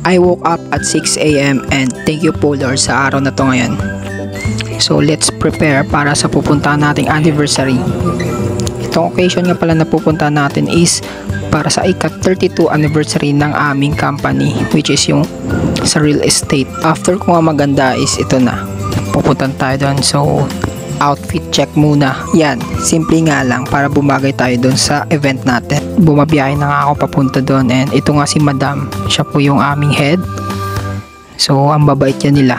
I woke up at 6 AM and thank you po Lord sa araw na to ngayon. So let's prepare para sa pupuntahan nating anniversary. Itong occasion nga pala na pupuntahan natin is para sa ika-32 anniversary ng aming company, which is yung sa real estate. After ko nga maganda is ito na, pupuntahan tayo doon. So outfit check muna. Yan, simple nga lang para bumagay tayo doon sa event natin. Bumabiyahe na nga ako papunta doon, and ito nga si Madam, siya po yung aming head. So ang babait niya nila.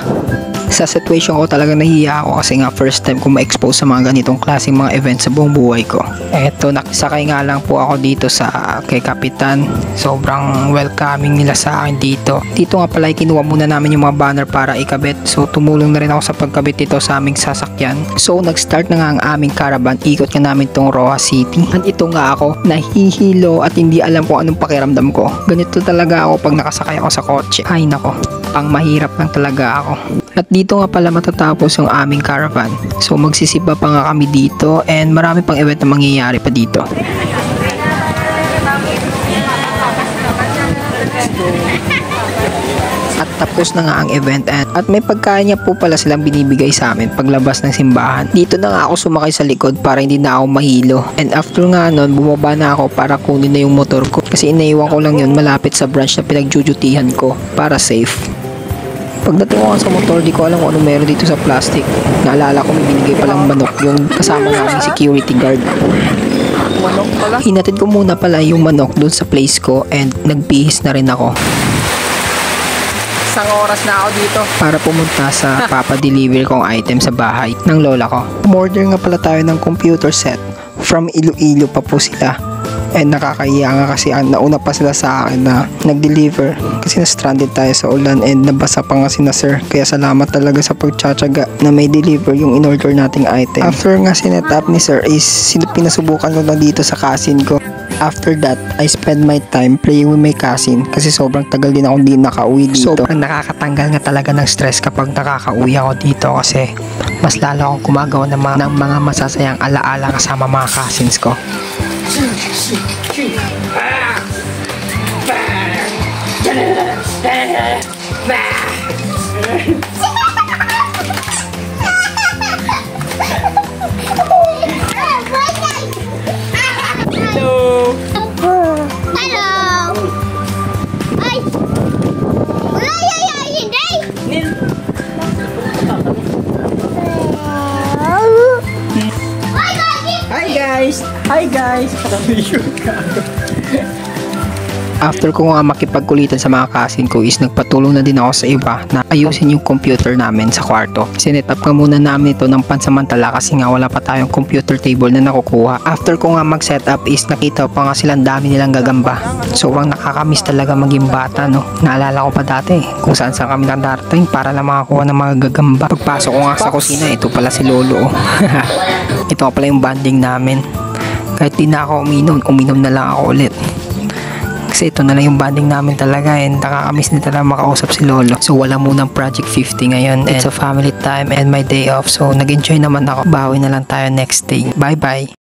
Sa situation ko talaga nahihiya ako kasi nga first time ko ma-expose sa mga ganitong klaseng mga events sa buong buhay ko. Eto, nakisakay nga lang po ako dito sa kay Kapitan. Sobrang welcoming nila sa akin dito. Dito nga pala kinuha muna namin yung mga banner para ikabit. So tumulong na rin ako sa pagkabit dito sa aming sasakyan. So nag-start na nga ang aming caravan. Ikot nga namin tong Roxas City. At ito nga ako, nahihilo at hindi alam kung anong pakiramdam ko. Ganito talaga ako pag nakasakay ako sa kotse. Ay nako, pang mahirap lang talaga ako. At dito nga pala matatapos yung aming caravan. So magsisiba pa nga kami dito, and marami pang event na mangyayari pa dito. At tapos na nga ang event, at may pagkain niya po pala silang binibigay sa amin paglabas ng simbahan. Dito na nga ako sumakay sa likod para hindi na ako mahilo. And after nga nun, bumaba na ako para kunin na yung motor ko. Kasi inaiwan ko lang yun malapit sa branch na pinagjujutihan ko para safe. Pagdating ko sa motor, di ko alam kung ano meron dito sa plastic. Naalala ko may binigay palang manok yung kasama ng security guard. Manok pala? Hinatid ko muna pala yung manok doon sa place ko, and nagbihis na rin ako. Isang oras na ako dito para pumunta sa papadeliver kong item sa bahay ng lola ko. Umorder nga pala tayo ng computer set. From Iloilo pa po sila. And nakakahiya nga kasi nauna pa sila sa akin na nag-deliver kasi na-stranded tayo sa ulan, and nabasa pa nga sina sir. Kaya salamat talaga sa pagtsatsaga na may deliver yung in-order nating item. After nga sinet up ni sir is pinasubukan ko na dito sa cousin ko. After that, I spend my time playing with my cousin kasi sobrang tagal din akong di nakauwi dito. Sobrang nakakatanggal nga talaga ng stress kapag nakakauwi ako dito kasi mas lalo akong gumagawa ng mga masasayang alaala kasama mga cousins ko. Hello. Hello. Ay. Ay, hindi. Hi guys. Hi guys. After ko nga makipagkulitan sa mga cousin ko is nagpatulong na din ako sa iba na ayusin yung computer namin sa kwarto. Sinet up ka muna namin ito ng pansamantala kasi nga wala pa tayong computer table na nakukuha. After ko nga mag-set up is nakita pa nga silang dami nilang gagamba. So ang nakakamiss talaga maging bata, no. Naalala ko pa dati kung saan kami nagdarating para lang makakuha ng mga gagamba. Pagpasok ko nga sa kusina, ito pala si Lolo. Ito pala yung banding namin. Kahit di na ako uminom na lang ako ulit. Kasi ito na lang yung bonding namin talaga, and nakakamiss din talaga makausap si Lolo. So wala munang Project 50 ngayon, and it's a family time and my day off. So nag-enjoy naman ako. Bawi na lang tayo next day. Bye bye.